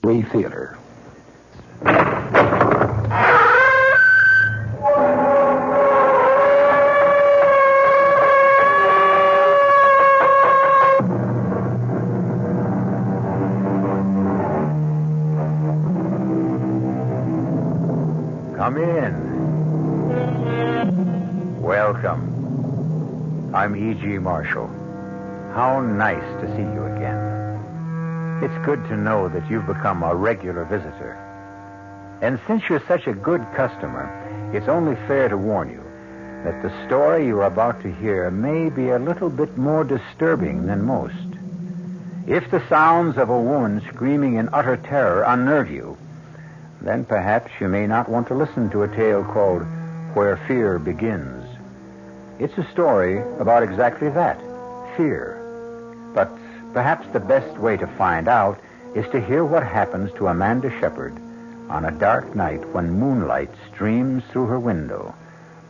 Mystery Theater. Come in. Welcome. I'm E.G. Marshall. How nice to see you again. It's good to know that you've become a regular visitor. And since you're such a good customer, it's only fair to warn you that the story you're about to hear may be a little bit more disturbing than most. If the sounds of a woman screaming in utter terror unnerve you, then perhaps you may not want to listen to a tale called Where Fear Begins. It's a story about exactly that, fear. But perhaps the best way to find out is to hear what happens to Amanda Shepard on a dark night when moonlight streams through her window,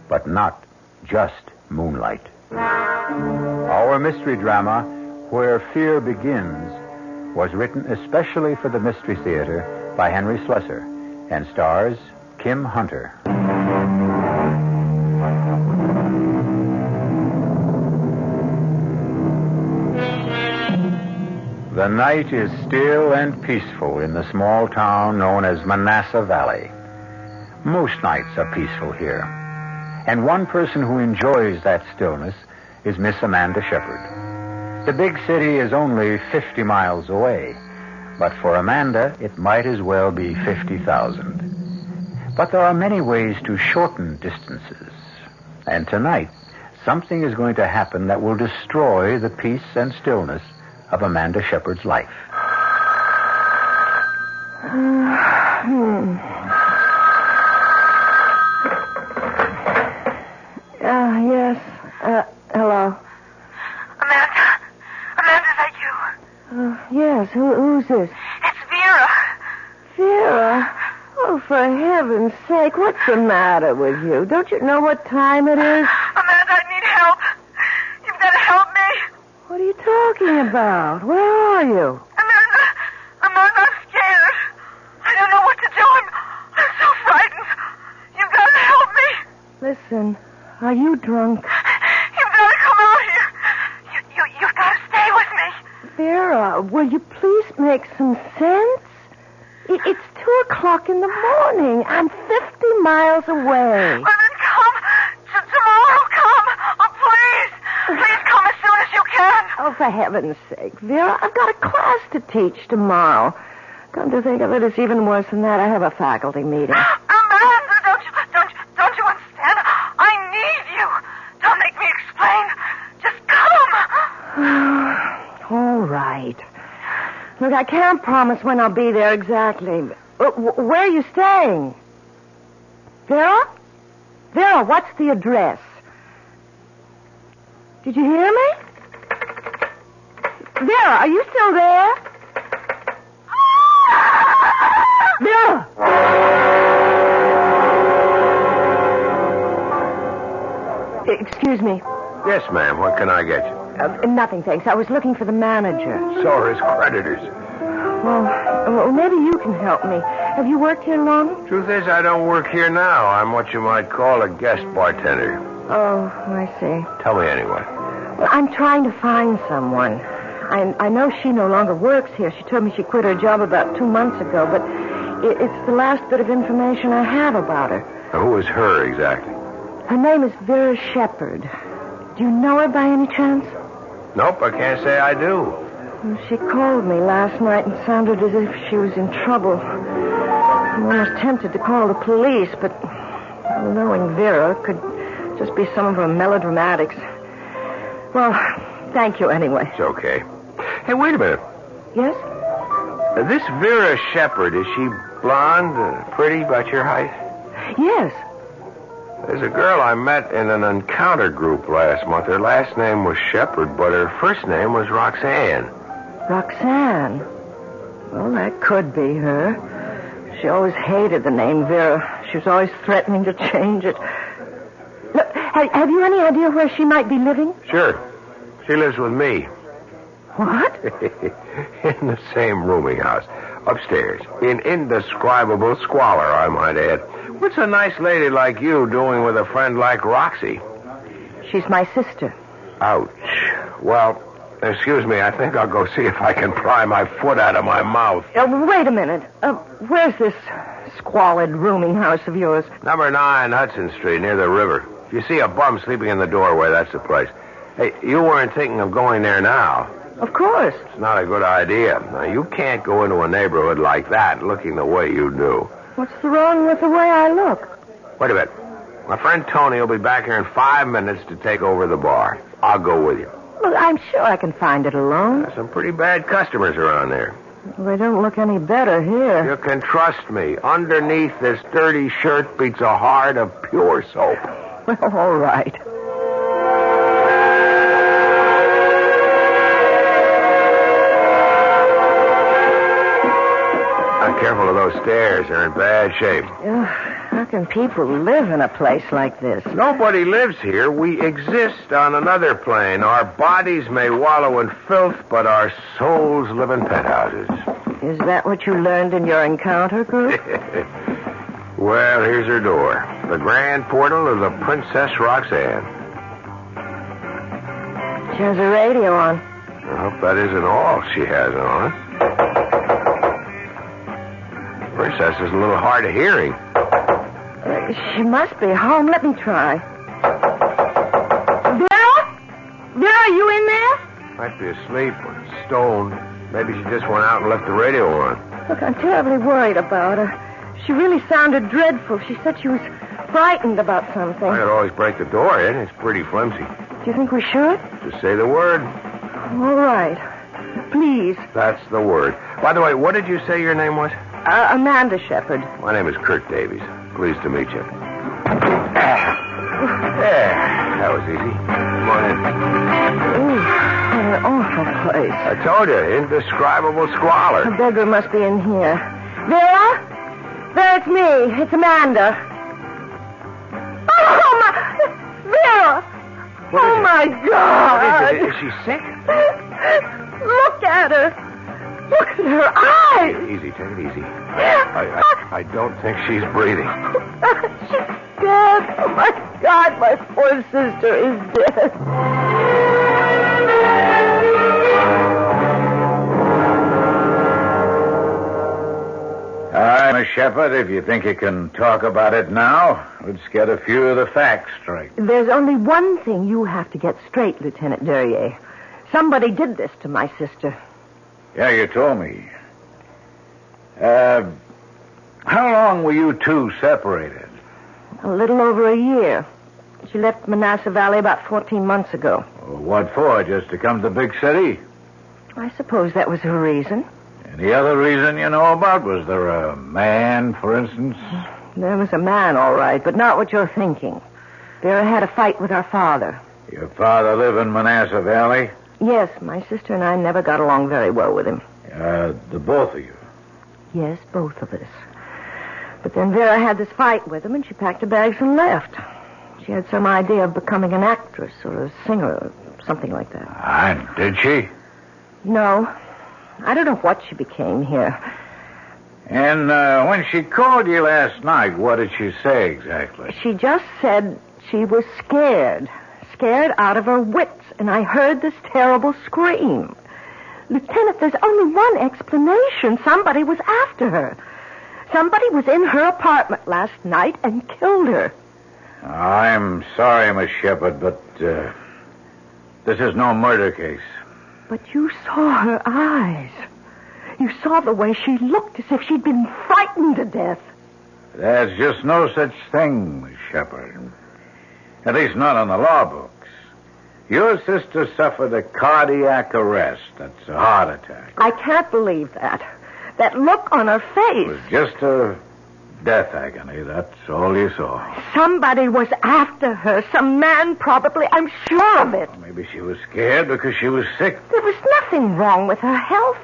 but not just moonlight. Our mystery drama, Where Fear Begins, was written especially for the Mystery Theater by Henry Slessor and stars Kim Hunter. The night is still and peaceful in the small town known as Manassas Valley. Most nights are peaceful here. And one person who enjoys that stillness is Miss Amanda Shepard. The big city is only 50 miles away, but for Amanda, it might as well be 50,000. But there are many ways to shorten distances. And tonight, something is going to happen that will destroy the peace and stillness of Amanda Shepard's life. Yes. Hello. Amanda, is that you? Yes. Who's this? It's Vera. Vera? Oh, for heaven's sake, what's the matter with you? Don't you know what time it is? Amanda, I need help. You've got to help me. What are you talking about? Where are you? Amanda, I'm scared. I don't know what to do. I'm so frightened. You've got to help me. Listen, are you drunk? You've got to come out here. You've got to stay with me. Vera, will you please make some sense? It's 2:00 in the morning. I'm 50 miles away. Well, then come. Tomorrow, come. Oh, please. Please come as soon as you can. Oh, for heaven's sake, Vera, I've got a class to teach tomorrow. Come to think of it, it's even worse than that. I have a faculty meeting. Amanda, don't you understand? I need you. Don't make me explain. Just come. All right. Look, I can't promise when I'll be there exactly. Where are you staying? Vera? Vera, what's the address? Did you hear me? Vera, are you still there? Vera! Excuse me. Yes, ma'am. What can I get you? Nothing, thanks. I was looking for the manager. So are his creditors. Well, maybe you can help me. Have you worked here long? Truth is, I don't work here now. I'm what you might call a guest bartender. Oh, I see. Tell me anyway. Well, I'm trying to find someone. I know she no longer works here. She told me she quit her job about 2 months ago, but it's the last bit of information I have about her. Now, who is her exactly? Her name is Vera Shepard. Do you know her by any chance? Nope, I can't say I do. Well, she called me last night and sounded as if she was in trouble. I'm almost tempted to call the police, but knowing Vera could just be some of her melodramatics. Well, thank you anyway. It's okay. Hey, wait a minute. Yes? This Vera Shepard, is she blonde, pretty, about your height? Yes. There's a girl I met in an encounter group last month. Her last name was Shepard, but her first name was Roxanne. Roxanne? Well, that could be her. She always hated the name Vera. She was always threatening to change it. Look, have you any idea where she might be living? Sure. She lives with me. What? In the same rooming house. Upstairs. In indescribable squalor, I might add. What's a nice lady like you doing with a friend like Roxy? She's my sister. Ouch. Well, excuse me, I think I'll go see if I can pry my foot out of my mouth. Wait a minute. Where's this squalid rooming house of yours? Number 9 Hudson Street, near the river. If you see a bum sleeping in the doorway, that's the place. Hey, you weren't thinking of going there now. Of course. It's not a good idea. Now, you can't go into a neighborhood like that looking the way you do. What's wrong with the way I look? Wait a minute. My friend Tony will be back here in 5 minutes to take over the bar. I'll go with you. Look, I'm sure I can find it alone. There's some pretty bad customers around there. Well, they don't look any better here. You can trust me. Underneath this dirty shirt beats a heart of pure soap. Well, all right. Careful of those stairs. They're in bad shape. How can people live in a place like this? Nobody lives here. We exist on another plane. Our bodies may wallow in filth, but our souls live in penthouses. Is that what you learned in your encounter group? Well, here's her door. The grand portal of the Princess Roxanne. She has a radio on. I hope that isn't all she has on. Princess is a little hard of hearing. She must be home. Let me try. Vera? Vera, are you in there? Might be asleep or stoned. Maybe she just went out and left the radio on. Look, I'm terribly worried about her. She really sounded dreadful. She said she was frightened about something. I could always break the door in. It's pretty flimsy. Do you think we should? Just say the word. All right. Please. That's the word. By the way, what did you say your name was? Amanda Shepard. My name is Kurt Davies. Pleased to meet you. There. That was easy. Come on in. Ooh, what an awful place. I told you, indescribable squalor. A beggar must be in here. Vera? Vera, it's me. It's Amanda. Oh, my... Vera! Oh, my God! What is it? Is she sick? Look at her. Look at her eyes. Easy, take it easy. I don't think she's breathing. She's dead. Oh, my God, my poor sister is dead. All right, Miss Shepard, if you think you can talk about it now, let's get a few of the facts straight. There's only one thing you have to get straight, Lieutenant Derrier. Somebody did this to my sister. Yeah, you told me. How long were you two separated? A little over a year. She left Manassas Valley about 14 months ago. What for? Just to come to the big city? I suppose that was her reason. Any other reason you know about? Was there a man, for instance? There was a man, all right, but not what you're thinking. Vera had a fight with our father. Your father live in Manassas Valley? Yes, my sister and I never got along very well with him. The both of you? Yes, both of us. But then Vera had this fight with him, and she packed her bags and left. She had some idea of becoming an actress or a singer or something like that. And did she? No. I don't know what she became here. And when she called you last night, what did she say exactly? She just said she was scared. Scared out of her wits, and I heard this terrible scream. Lieutenant, there's only one explanation. Somebody was after her. Somebody was in her apartment last night and killed her. I'm sorry, Miss Shepard, but this is no murder case. But you saw her eyes. You saw the way she looked as if she'd been frightened to death. There's just no such thing, Miss Shepard. At least not on the law books. Your sister suffered a cardiac arrest. That's a heart attack. I can't believe that. That look on her face. It was just a death agony. That's all you saw. Somebody was after her. Some man, probably. I'm sure of it. Maybe she was scared because she was sick. There was nothing wrong with her health.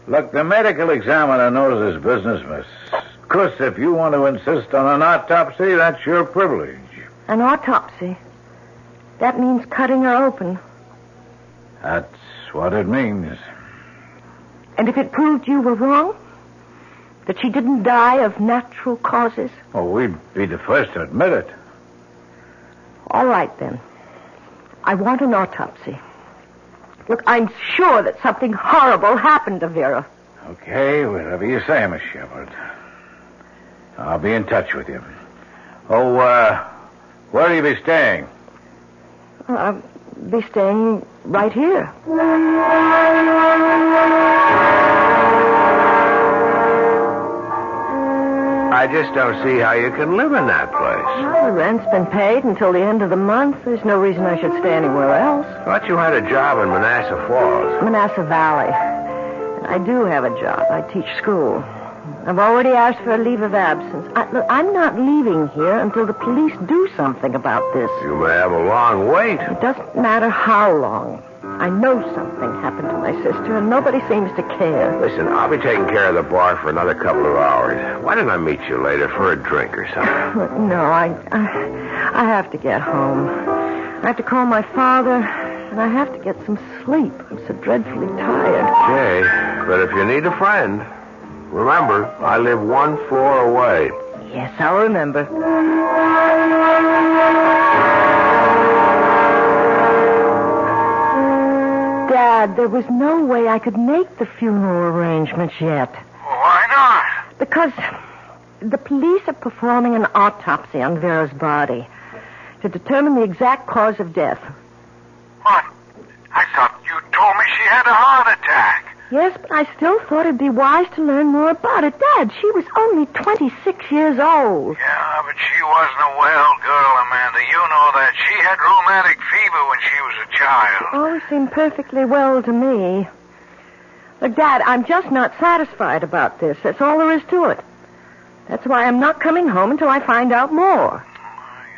Look, the medical examiner knows his business, miss. Of course, if you want to insist on an autopsy, that's your privilege. An autopsy? That means cutting her open. That's what it means. And if it proved you were wrong? That she didn't die of natural causes? Oh, we'd be the first to admit it. All right, then. I want an autopsy. Look, I'm sure that something horrible happened to Vera. Okay, whatever you say, Miss Shepard. I'll be in touch with you. Oh, where will you be staying? I'll be staying right here. I just don't see how you can live in that place. Well, the rent's been paid until the end of the month. There's no reason I should stay anywhere else. Thought you had a job in Manassas Falls. Manassas Valley. I do have a job. I teach school. I've already asked for a leave of absence. Look, I'm not leaving here until the police do something about this. You may have a long wait. It doesn't matter how long. I know something happened to my sister, and nobody seems to care. Listen, I'll be taking care of the bar for another couple of hours. Why don't I meet you later for a drink or something? No, I have to get home. I have to call my father, and I have to get some sleep. I'm so dreadfully tired. Okay, but if you need a friend, remember, I live 1 floor away. Yes, I'll remember. Dad, there was no way I could make the funeral arrangements yet. Why not? Because the police are performing an autopsy on Vera's body to determine the exact cause of death. What? I thought you told me she had a heart attack. Yes, but I still thought it'd be wise to learn more about it. Dad, she was only 26 years old. Yeah, but she wasn't a well girl, Amanda. You know that. She had rheumatic fever when she was a child. Always seemed perfectly well to me. Look, Dad, I'm just not satisfied about this. That's all there is to it. That's why I'm not coming home until I find out more.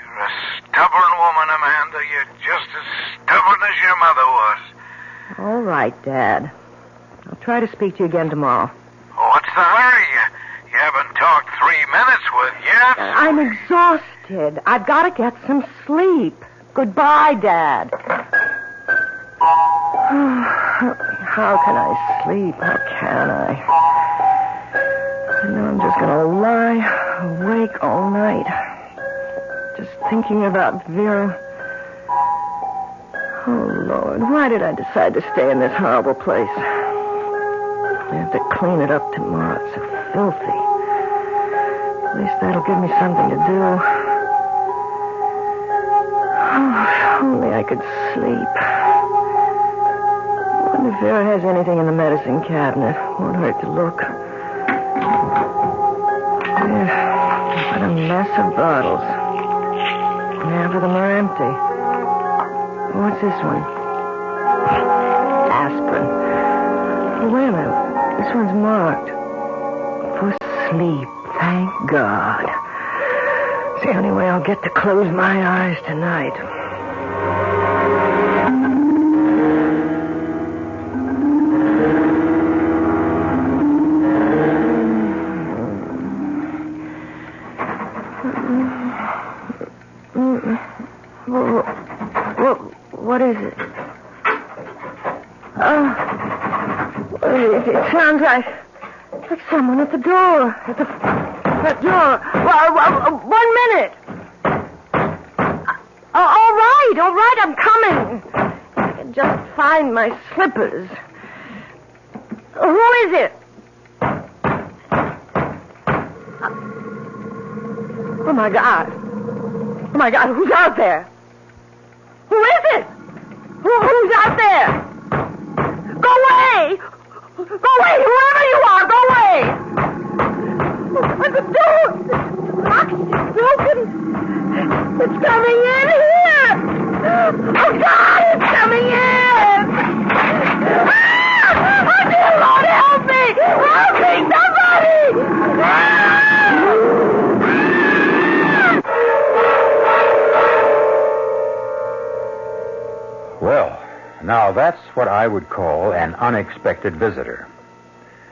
You're a stubborn woman, Amanda. You're just as stubborn as your mother was. All right, Dad. I'll try to speak to you again tomorrow. What's the hurry? You haven't talked 3 minutes with yet. I'm exhausted. I've got to get some sleep. Goodbye, Dad. How can I sleep? How can I? I know I'm just going to lie awake all night. Just thinking about Vera. Oh, Lord, why did I decide to stay in this horrible place? I have to clean it up tomorrow. It's so filthy. At least that'll give me something to do. Oh, if only I could sleep. I wonder if Vera has anything in the medicine cabinet. Won't hurt to look. Yeah, what a mess of bottles. Half of them are empty. What's this one? Aspirin. Oh, wait a minute. This one's marked. For sleep. Thank God. It's the only way I'll get to close my eyes tonight. What is it? It sounds like someone at the door. At the door. Well, 1 minute. All right, I'm coming. I can just find my slippers. Who is it? Oh, my God. Oh, my God, who's out there? Who is it? Who's out there? Go away! Go away, whoever you are, go away! The door! It's broken. It's coming in here! Oh, God, it's coming in! Ah! Oh, dear Lord, help me! Help me, somebody! Ah! Well, now that's what I would call an unexpected visitor.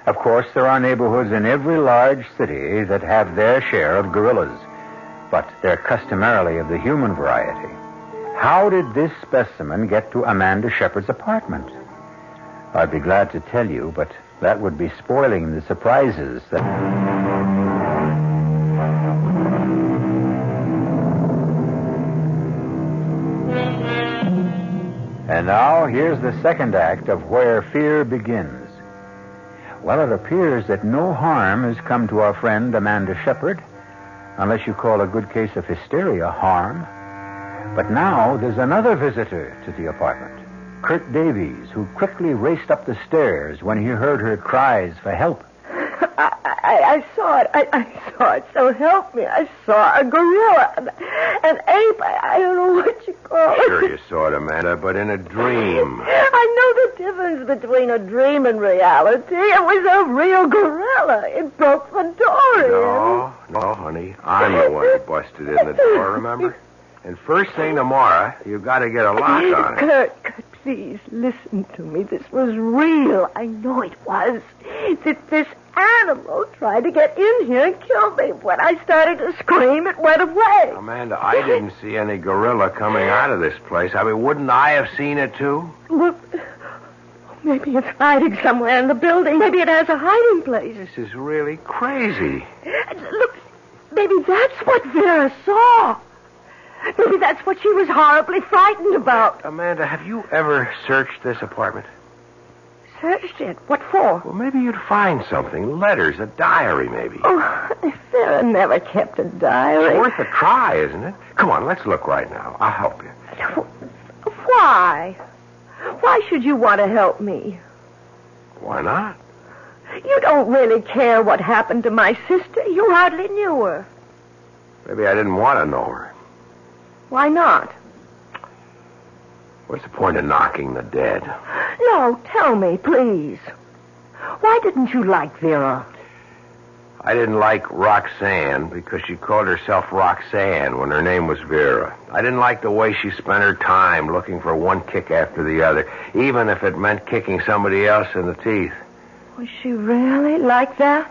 Of course, there are neighborhoods in every large city that have their share of gorillas, but they're customarily of the human variety. How did this specimen get to Amanda Shepard's apartment? I'd be glad to tell you, but That would be spoiling the surprises. And now, here's the second act of Where Fear Begins. Well, it appears that no harm has come to our friend Amanda Shepard, unless you call a good case of hysteria harm. But now there's another visitor to the apartment, Kurt Davies, who quickly raced up the stairs when he heard her cries for help. I saw it. I saw it. So help me. I saw a gorilla, an ape. I don't know what you call it. Sure you saw it, Amanda, but in a dream. I know the difference between a dream and reality. It was a real gorilla. It broke the door in. No, honey. I'm the one who busted in the door, remember? And first thing tomorrow, you've got to get a lock on it. Kurt, please, listen to me. This was real. I know it was. This animal tried to get in here and kill me. When I started to scream, it went away. Amanda, I didn't see any gorilla coming out of this place. I mean, wouldn't I have seen it, too? Well, maybe it's hiding somewhere in the building. Maybe it has a hiding place. This is really crazy. Look, maybe that's what Vera saw. Maybe that's what she was horribly frightened about. Amanda, have you ever searched this apartment? Searched it? What for? Well, maybe you'd find something. Letters, a diary, maybe. Oh, Sarah never kept a diary. It's worth a try, isn't it? Come on, let's look right now. I'll help you. Why? Why should you want to help me? Why not? You don't really care what happened to my sister. You hardly knew her. Maybe I didn't want to know her. Why not? What's the point of knocking the dead? No, tell me, please. Why didn't you like Vera? I didn't like Roxanne because she called herself Roxanne when her name was Vera. I didn't like the way she spent her time looking for one kick after the other, even if it meant kicking somebody else in the teeth. Was she really like that?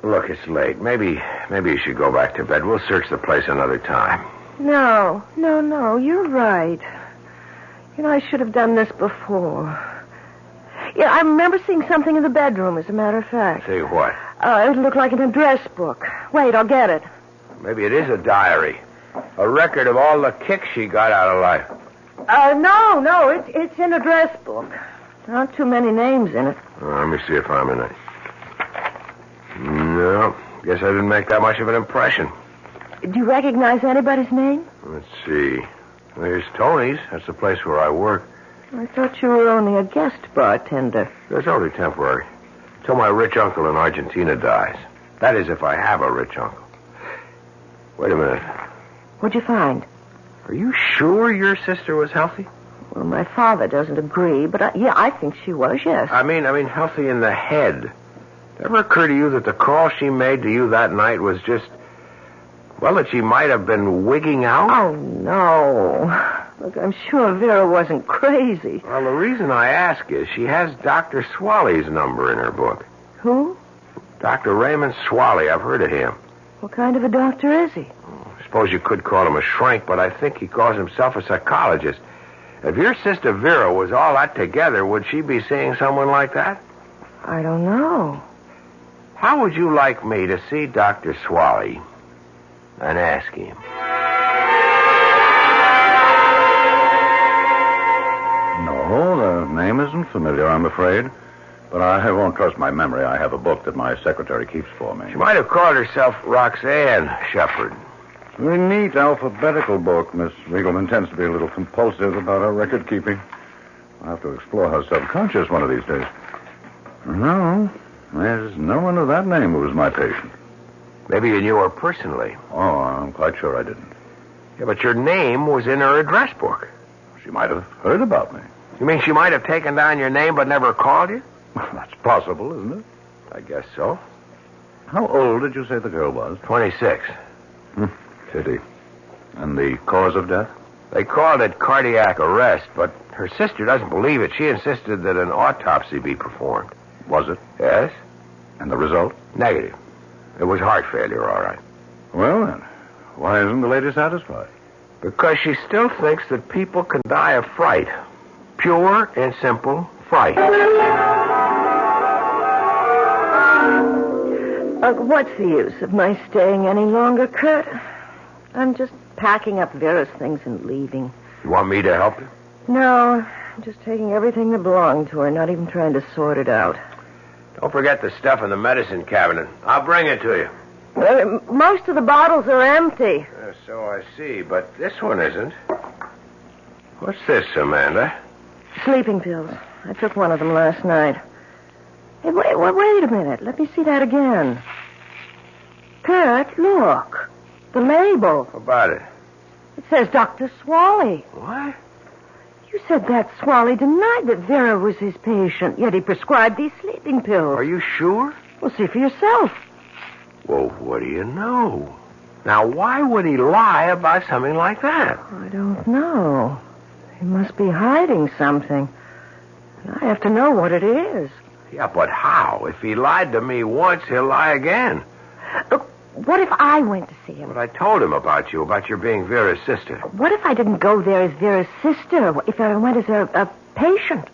Look, it's late. Maybe you should go back to bed. We'll search the place another time. No. You're right. You know, I should have done this before. Yeah, I remember seeing something in the bedroom, as a matter of fact. See what? It looked like an address book. Wait, I'll get it. Maybe it is a diary. A record of all the kicks she got out of life. No. It's an address book. There aren't too many names in it. Let me see if I'm in it. No, guess I didn't make that much of an impression. Do you recognize anybody's name? Let's see. There's Tony's. That's the place where I work. I thought you were only a guest bartender. That's only temporary. Till my rich uncle in Argentina dies. That is, if I have a rich uncle. Wait a minute. What'd you find? Are you sure your sister was healthy? Well, my father doesn't agree, but I think she was, yes. I mean healthy in the head. Ever occur to you that the call she made to you that night was just, well, that she might have been wigging out? Oh, no. Look, I'm sure Vera wasn't crazy. Well, the reason I ask is she has Dr. Swaley's number in her book. Who? Dr. Raymond Swaley. I've heard of him. What kind of a doctor is he? I suppose you could call him a shrink, but I think he calls himself a psychologist. If your sister Vera was all that together, would she be seeing someone like that? I don't know. How would you like me to see Dr. Swaley and ask him? No, the name isn't familiar, I'm afraid. But I won't trust my memory. I have a book that my secretary keeps for me. She might have called herself Roxanne Shepard. Very neat alphabetical book. Miss Riegelman tends to be a little compulsive about her record keeping. I'll have to explore her subconscious one of these days. No, there's no one of that name who was my patient. Maybe you knew her personally. Oh, I'm quite sure I didn't. Yeah, but your name was in her address book. She might have heard about me. You mean she might have taken down your name but never called you? That's possible, isn't it? I guess so. How old did you say the girl was? 26. Pity. And the cause of death? They called it cardiac arrest, but her sister doesn't believe it. She insisted that an autopsy be performed. Was it? Yes. And the result? Negative. It was heart failure, all right. Well, then, why isn't the lady satisfied? Because she still thinks that people can die of fright. Pure and simple fright. What's the use of my staying any longer, Kurt? I'm just packing up Vera's things and leaving. You want me to help you? No, I'm just taking everything that belonged to her, not even trying to sort it out. Don't forget the stuff in the medicine cabinet. I'll bring it to you. Most of the bottles are empty. So I see, but this one isn't. What's this, Amanda? Sleeping pills. I took one of them last night. Hey, wait a minute. Let me see that again. Kurt, look. The label. How about it? It says Dr. Swally. What? You said that Swally denied that Vera was his patient, yet he prescribed these sleeping pills. Are you sure? Well, see for yourself. Well, what do you know? Now, why would he lie about something like that? I don't know. He must be hiding something. And I have to know what it is. Yeah, but how? If he lied to me once, he'll lie again. Look, what if I went to see him? But I told him about your being Vera's sister. What if I didn't go there as Vera's sister? If I went as a patient?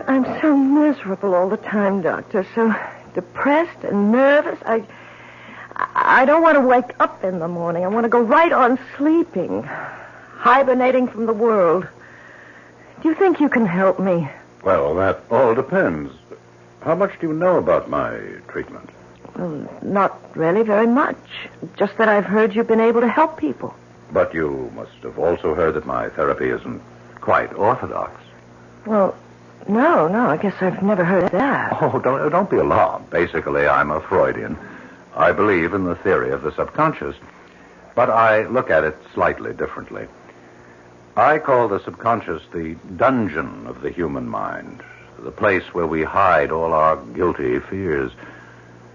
I'm so miserable all the time, Doctor. So depressed and nervous. I don't want to wake up in the morning. I want to go right on sleeping, hibernating from the world. Do you think you can help me? Well, that all depends. How much do you know about my treatment? Well, not really very much. Just that I've heard you've been able to help people. But you must have also heard that my therapy isn't quite orthodox. Well, no, I guess I've never heard that. Oh, don't be alarmed. Basically, I'm a Freudian. I believe in the theory of the subconscious, but I look at it slightly differently. I call the subconscious the dungeon of the human mind, the place where we hide all our guilty fears.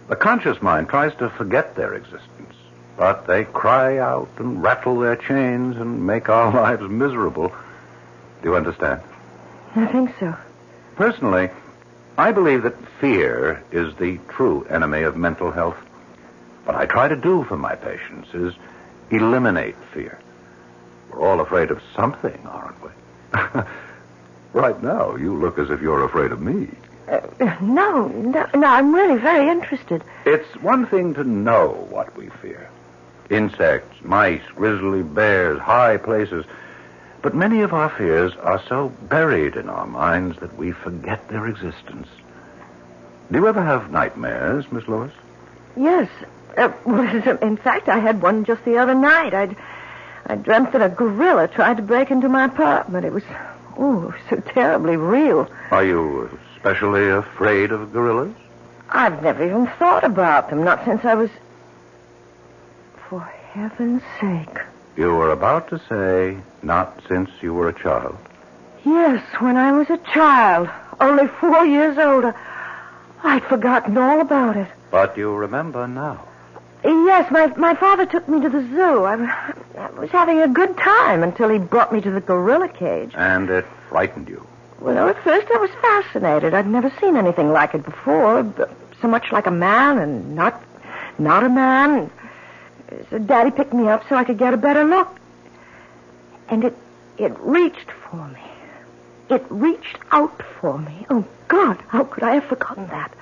The conscious mind tries to forget their existence, but they cry out and rattle their chains and make our lives miserable. Do you understand? I think so. Personally, I believe that fear is the true enemy of mental health. What I try to do for my patients is eliminate fear. We're all afraid of something, aren't we? Right now, you look as if you're afraid of me. No, I'm really very interested. It's one thing to know what we fear. Insects, mice, grizzly bears, high places. But many of our fears are so buried in our minds that we forget their existence. Do you ever have nightmares, Miss Lewis? Yes. In fact, I had one just the other night. I dreamt that a gorilla tried to break into my apartment. It was, so terribly real. Are you especially afraid of gorillas? I've never even thought about them, not since I was... For heaven's sake. You were about to say, not since you were a child. Yes, when I was a child, only 4 years old. I'd forgotten all about it. But you remember now. Yes, my father took me to the zoo. I was having a good time until he brought me to the gorilla cage. And it frightened you? Well, at first I was fascinated. I'd never seen anything like it before. So much like a man and not a man. So Daddy picked me up so I could get a better look. And it reached for me. It reached out for me. Oh, God, how could I have forgotten that?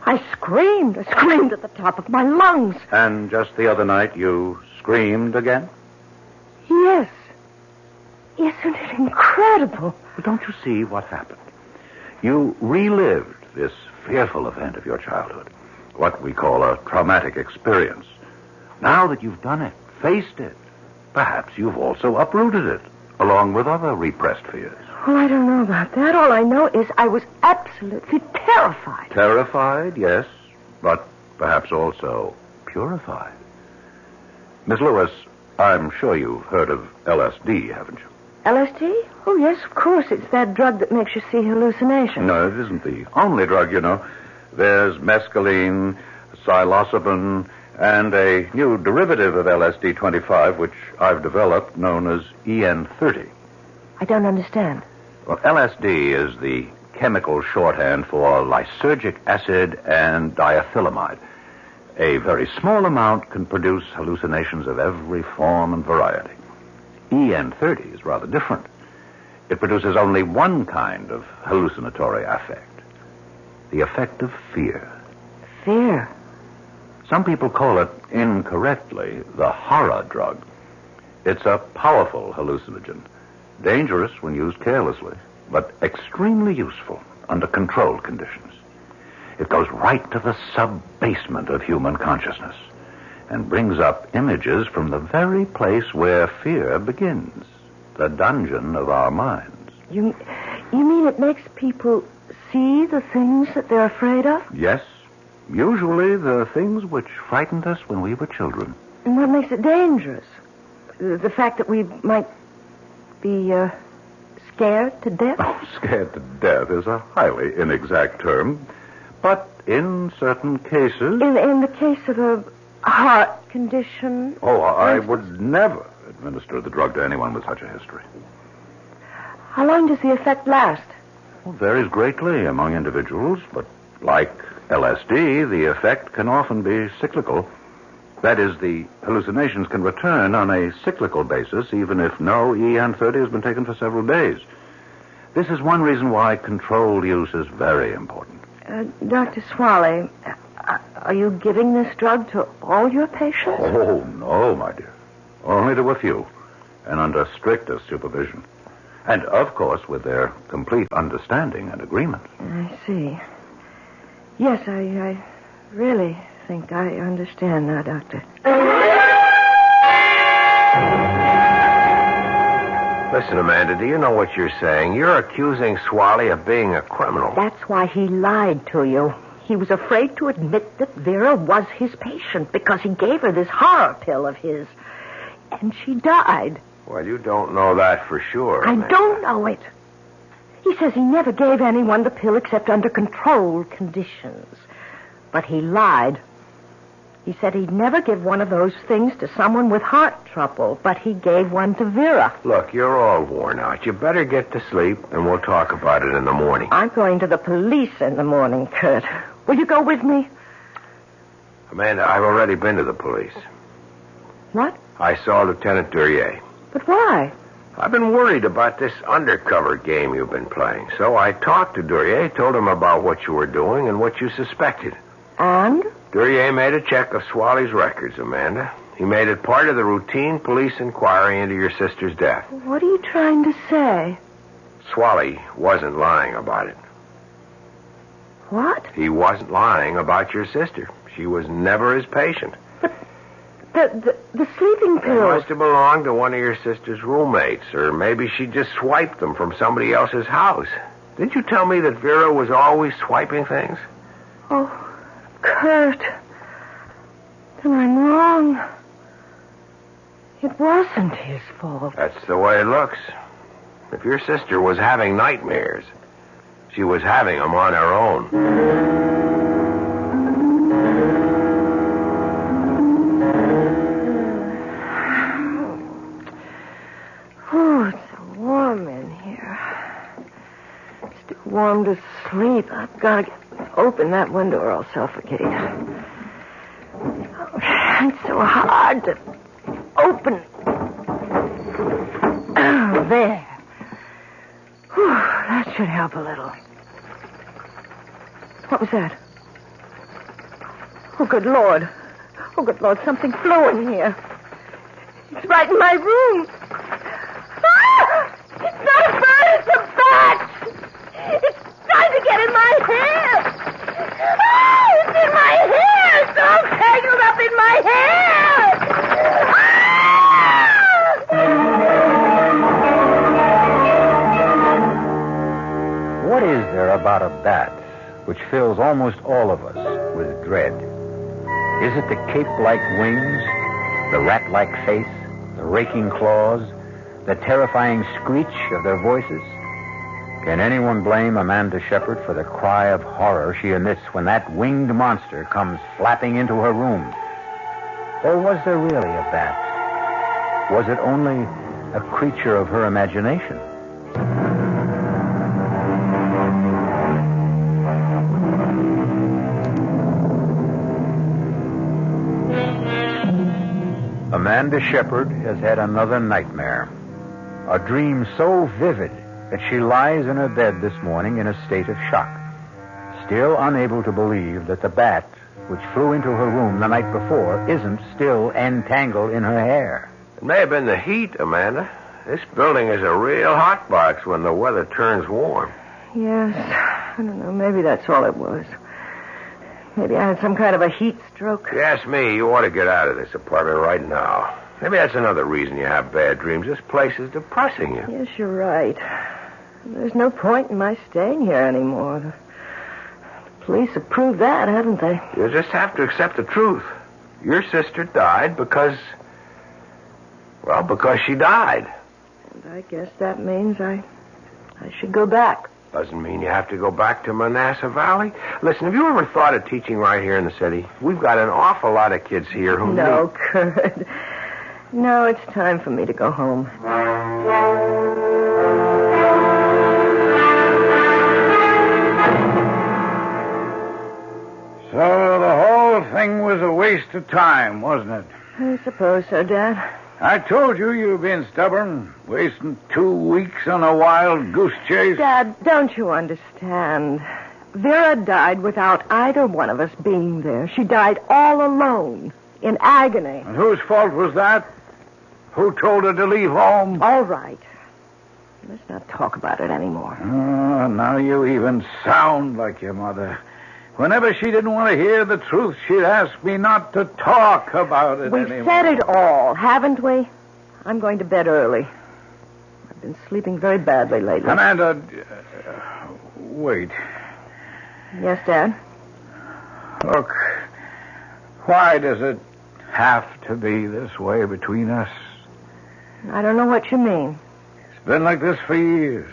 I screamed at the top of my lungs. And just the other night you screamed again? Yes. Isn't it incredible? But don't you see what happened? You relived this fearful event of your childhood, what we call a traumatic experience. Now that you've done it, faced it, perhaps you've also uprooted it, along with other repressed fears. Well, I don't know about that. All I know is I was absolutely terrified. Terrified, yes, but perhaps also purified. Miss Lewis, I'm sure you've heard of LSD, haven't you? LSD? Oh, yes, of course. It's that drug that makes you see hallucinations. No, it isn't the only drug, you know. There's mescaline, psilocybin, and a new derivative of LSD-25, which I've developed, known as EN30. I don't understand. Well, LSD is the chemical shorthand for lysergic acid and diethylamide. A very small amount can produce hallucinations of every form and variety. EN30 is rather different. It produces only one kind of hallucinatory affect. The affect of fear. Fear? Some people call it, incorrectly, the horror drug. It's a powerful hallucinogen. Dangerous when used carelessly, but extremely useful under controlled conditions. It goes right to the sub-basement of human consciousness and brings up images from the very place where fear begins, the dungeon of our minds. You mean it makes people see the things that they're afraid of? Yes, usually the things which frightened us when we were children. And what makes it dangerous? The fact that we might be scared to death? Oh, scared to death is a highly inexact term. But in certain cases... In the case of a heart condition... Oh, I would never administer the drug to anyone with such a history. How long does the effect last? Well, varies greatly among individuals, but like LSD, the effect can often be cyclical. That is, the hallucinations can return on a cyclical basis, even if no EN30 has been taken for several days. This is one reason why controlled use is very important. Dr. Swally, are you giving this drug to all your patients? Oh, no, my dear. Only to a few, and under strictest supervision. And, of course, with their complete understanding and agreement. I see. Yes, I really think I understand now, Doctor. Listen, Amanda, do you know what you're saying? You're accusing Swally of being a criminal. That's why he lied to you. He was afraid to admit that Vera was his patient because he gave her this horror pill of his. And she died. Well, you don't know that for sure, Amanda. I don't know it. He says he never gave anyone the pill except under controlled conditions. But he lied. He said he'd never give one of those things to someone with heart trouble, but he gave one to Vera. Look, you're all worn out. You better get to sleep, and we'll talk about it in the morning. I'm going to the police in the morning, Kurt. Will you go with me? Amanda, I've already been to the police. What? I saw Lieutenant Duryea. But why? I've been worried about this undercover game you've been playing. So I talked to Duryea, told him about what you were doing and what you suspected. And? Duryea made a check of Swally's records, Amanda. He made it part of the routine police inquiry into your sister's death. What are you trying to say? Swally wasn't lying about it. What? He wasn't lying about your sister. She was never his patient. But the sleeping They pills... must have belonged to one of your sister's roommates, or maybe she just swiped them from somebody else's house. Didn't you tell me that Vera was always swiping things? Oh, Kurt. Then I'm wrong. It wasn't his fault. That's the way it looks. If your sister was having nightmares, she was having them on her own. Oh, it's so warm in here. It's too warm to sleep. I've got to open that window or I'll suffocate. It's so hard to open. Oh, there. Whew, that should help a little. What was that? Oh, good Lord. Oh, good Lord, something flew in here. It's right in my room. Ah! It's not a bird, it's a bat! It's trying to get in my hair! Ah! It's in my hair! It's all tangled up in my hair! Ah! What is there about a bat which fills almost all of us with dread? Is it the cape-like wings, the rat-like face, the raking claws, the terrifying screech of their voices? Can anyone blame Amanda Shepard for the cry of horror she emits when that winged monster comes flapping into her room? Or was there really a bat? Was it only a creature of her imagination? Amanda Shepard has had another nightmare. A dream so vivid that she lies in her bed this morning in a state of shock, still unable to believe that the bat which flew into her room the night before isn't still entangled in her hair. It may have been the heat, Amanda. This building is a real hot box when the weather turns warm. Yes. I don't know. Maybe that's all it was. Maybe I had some kind of a heat stroke. If you ask me, you ought to get out of this apartment right now. Maybe that's another reason you have bad dreams. This place is depressing you. Yes, you're right. There's no point in my staying here anymore. The police have proved that, haven't they? You just have to accept the truth. Your sister died because she died. And I guess that means I should go back. Doesn't mean you have to go back to Manassas Valley. Listen, have you ever thought of teaching right here in the city? We've got an awful lot of kids here who No, Kurt. No, it's time for me to go home. So the whole thing was a waste of time, wasn't it? I suppose so, Dad. I told you you've been stubborn, wasting 2 weeks on a wild goose chase. Dad, don't you understand? Vera died without either one of us being there. She died all alone, in agony. And whose fault was that? Who told her to leave home? All right. Let's not talk about it anymore. Oh, now you even sound like your mother. Whenever she didn't want to hear the truth, she'd ask me not to talk about it anymore. We've said it all, haven't we? I'm going to bed early. I've been sleeping very badly lately. Amanda, wait. Yes, Dad? Look, why does it have to be this way between us? I don't know what you mean. It's been like this for years.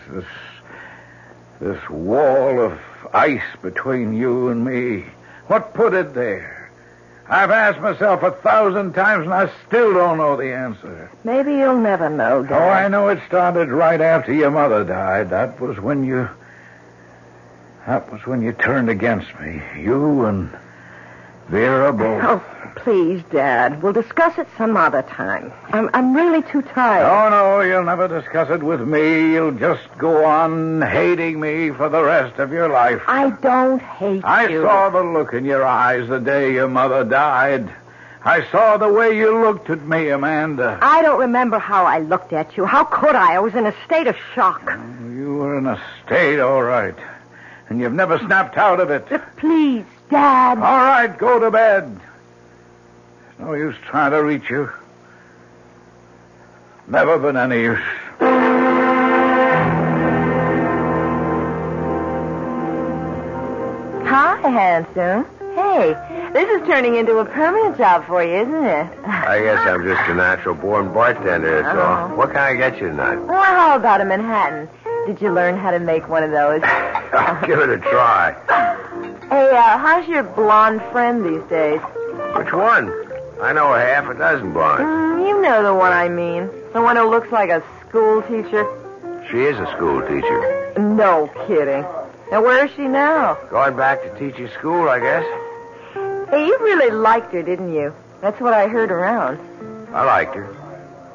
This wall of ice between you and me. What put it there? I've asked myself 1,000 times, and I still don't know the answer. Maybe you'll never know, Dad. Oh, I know it started right after your mother died. That was when you turned against me. You and Vera both. Oh, please, Dad. We'll discuss it some other time. I'm really too tired. Oh, no, you'll never discuss it with me. You'll just go on hating me for the rest of your life. I don't hate you. I saw the look in your eyes the day your mother died. I saw the way you looked at me, Amanda. I don't remember how I looked at you. How could I? I was in a state of shock. You were in a state, all right. And you've never snapped out of it. Please, Dad. All right, go to bed. There's no use trying to reach you. Never been any use. Hi, handsome. Hey, this is turning into a permanent job for you, isn't it? I guess I'm just a natural-born bartender, that's all. What can I get you tonight? Well, how about a Manhattan? Did you learn how to make one of those? I'll give it a try. Hey, how's your blonde friend these days? Which one? I know a half a dozen blondes. You know the one I mean. The one who looks like a school teacher. She is a school teacher. No kidding. Now, where is she now? Going back to teaching school, I guess. Hey, you really liked her, didn't you? That's what I heard around. I liked her.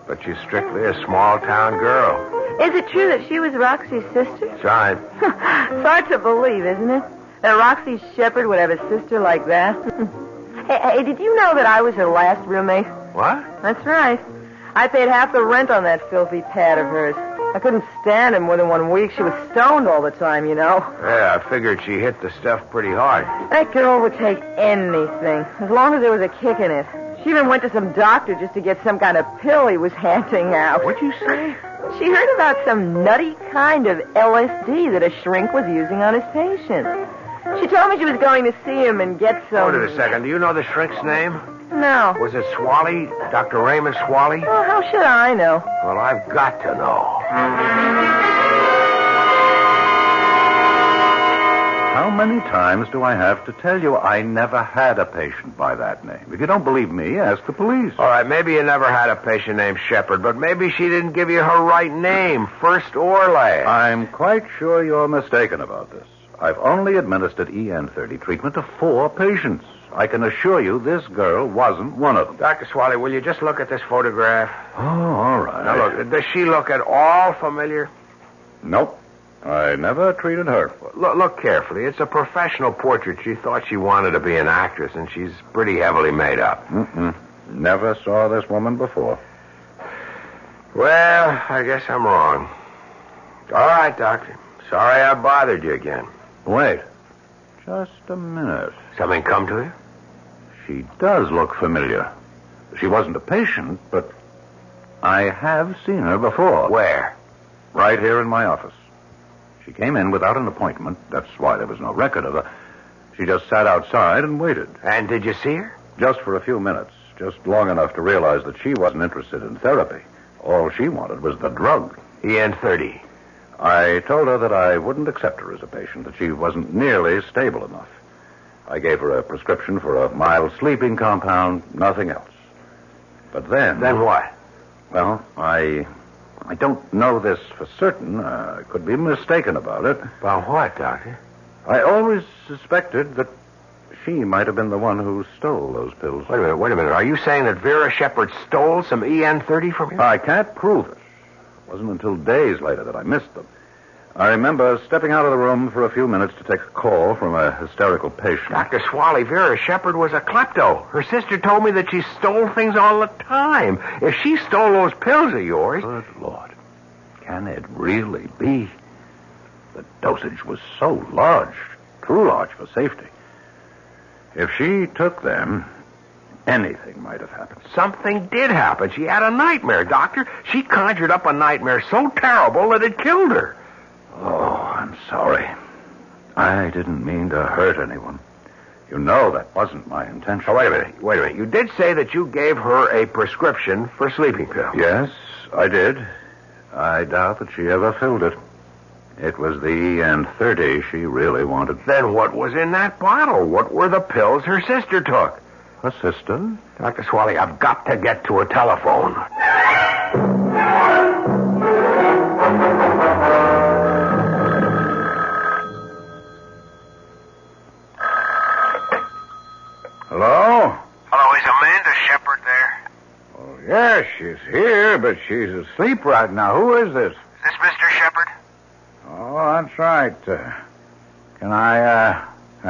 But she's strictly a small-town girl. Is it true that she was Roxy's sister? That's right. It's hard to believe, isn't it? That Roxy Shepherd would have a sister like that. Hey, did you know that I was her last roommate? What? That's right. I paid half the rent on that filthy pad of hers. I couldn't stand it more than 1 week. She was stoned all the time, you know. Yeah, I figured she hit the stuff pretty hard. That girl would take anything, as long as there was a kick in it. She even went to some doctor just to get some kind of pill he was handing out. What'd you say? She heard about some nutty kind of LSD that a shrink was using on his patient. She told me she was going to see him and get some... Hold it a second. Do you know the shrink's name? No. Was it Swally? Dr. Raymond Swally? Well, how should I know? Well, I've got to know. How many times do I have to tell you I never had a patient by that name? If you don't believe me, ask the police. All right, maybe you never had a patient named Shepherd, but maybe she didn't give you her right name, first or last. I'm quite sure you're mistaken about this. I've only administered EN30 treatment to 4 patients. I can assure you this girl wasn't one of them. Dr. Swally, will you just look at this photograph? Oh, all right. Now, look, does she look at all familiar? Nope. I never treated her. Look carefully. It's a professional portrait. She thought she wanted to be an actress, and she's pretty heavily made up. Never saw this woman before. Well, I guess I'm wrong. All right, Doctor. Sorry I bothered you again. Wait. Just a minute. Something come to you? She does look familiar. She wasn't a patient, but I have seen her before. Where? Right here in my office. She came in without an appointment. That's why there was no record of her. She just sat outside and waited. And did you see her? Just for a few minutes. Just long enough to realize that she wasn't interested in therapy. All she wanted was the drug. EN30. I told her that I wouldn't accept her as a patient, that she wasn't nearly stable enough. I gave her a prescription for a mild sleeping compound, nothing else. But then... Then what? Well, I don't know this for certain. I could be mistaken about it. About what, Doctor? I always suspected that she might have been the one who stole those pills. Wait a minute. Are you saying that Vera Shepard stole some EN30 from you? I can't prove it. It wasn't until days later that I missed them. I remember stepping out of the room for a few minutes to take a call from a hysterical patient. Dr. Swally, Vera Shepard was a klepto. Her sister told me that she stole things all the time. If she stole those pills of yours... Good Lord. Can it really be? The dosage was so large, too large for safety. If she took them, anything might have happened. Something did happen. She had a nightmare, Doctor. She conjured up a nightmare so terrible that it killed her. Oh, I'm sorry. I didn't mean to hurt anyone. You know that wasn't my intention. Oh, wait a minute. You did say that you gave her a prescription for sleeping pills. Yes, I did. I doubt that she ever filled it. It was the EN30 she really wanted. Then what was in that bottle? What were the pills her sister took? Her sister? Dr. Swally, I've got to get to a telephone. Hello? Hello, is Amanda Shepard there? Oh, yes, she's here, but she's asleep right now. Who is this? Is this Mr. Shepard? Oh, that's right. Can I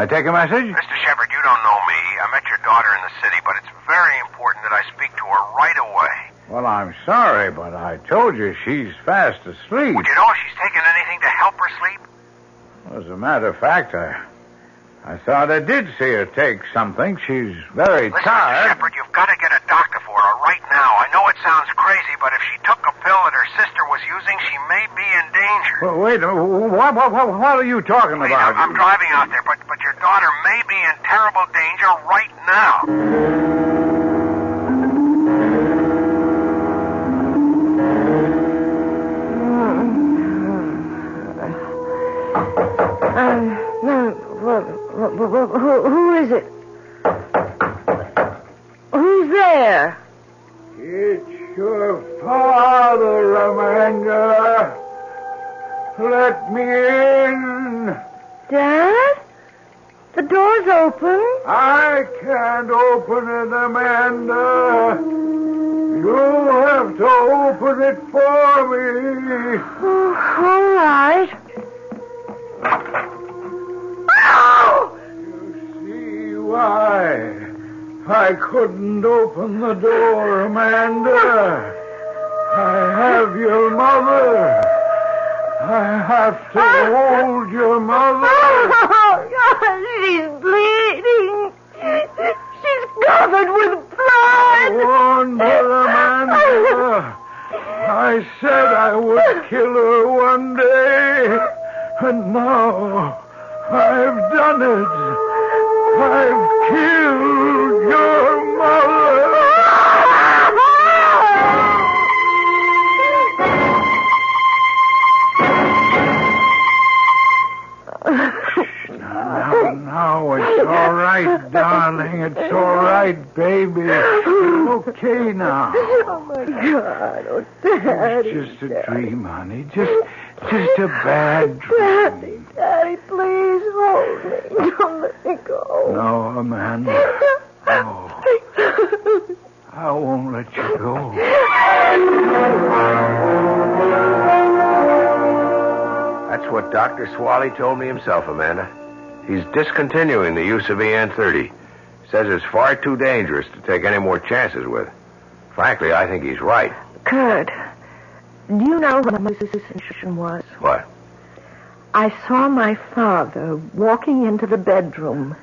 take a message? Mr. Shepard, you don't know me. I met your daughter in the city, but it's very important that I speak to her right away. Well, I'm sorry, but I told you she's fast asleep. Would you know if she's taken anything to help her sleep? As a matter of fact, I thought I did see her take something. She's very Listen, tired. Mr. Shepard, you've got to get a doctor for her right now. I know it sounds crazy, but if she took a pill that her sister was using, she may be in danger. Well, wait, what are you talking about? I'm driving out there, but your daughter may be in terrible danger right now. Who is it? Who's there? It's your father, Amanda. Let me in. Dad? The door's open. I can't open it, Amanda. You'll have to open it for me. Oh, all right. You see why I couldn't open the door, Amanda. I have your mother. I have to hold your mother. Oh, God, she's bleeding. She's covered with blood. I warned her, Amanda. I said I would kill her one day. And now I've done it. I've killed your mother. Now, it's all right, darling. It's all right, baby. It's okay now. Oh, my God. Oh, Daddy. It's just a dream, honey. Just a bad dream. Daddy, please hold me. Don't let me go. No, Amanda. No. I won't let you go. That's what Dr. Swally told me himself, Amanda. He's discontinuing the use of EN30. Says it's far too dangerous to take any more chances with. Frankly, I think he's right. Kurt, do you know what my sensation was? What? I saw my father walking into the bedroom,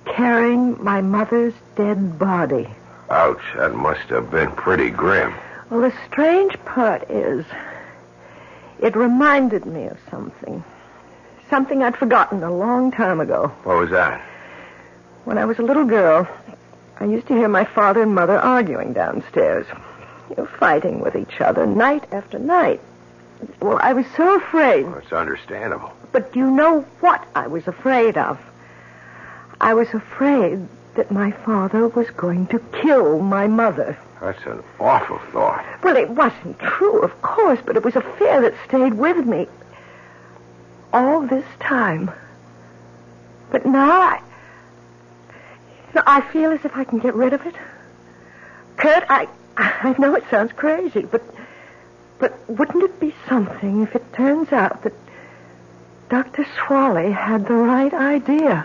carrying my mother's dead body. Ouch, that must have been pretty grim. Well, the strange part is, it reminded me of something. Something I'd forgotten a long time ago. What was that? When I was a little girl, I used to hear my father and mother arguing downstairs. Fighting with each other night after night. Well, I was so afraid. Well, it's understandable. But do you know what I was afraid of? I was afraid that my father was going to kill my mother. That's an awful thought. Well, it wasn't true, of course, but it was a fear that stayed with me all this time. But now I feel as if I can get rid of it. Kurt, I know it sounds crazy, but wouldn't it be something if it turns out that Dr. Swally had the right idea?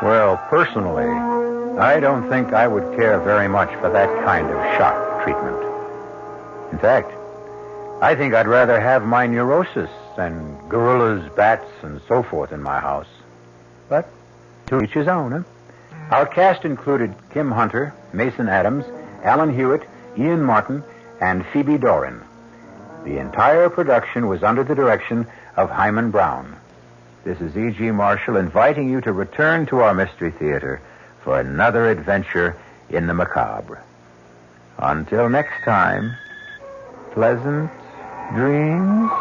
Well, personally, I don't think I would care very much for that kind of shock treatment. In fact, I think I'd rather have my neurosis and gorillas, bats, and so forth in my house. But to each his own, huh? Our cast included Kim Hunter, Mason Adams, Alan Hewitt, Ian Martin, and Phoebe Doran. The entire production was under the direction of Himan Brown. This is E.G. Marshall inviting you to return to our Mystery Theater for another adventure in the macabre. Until next time, pleasant dreams.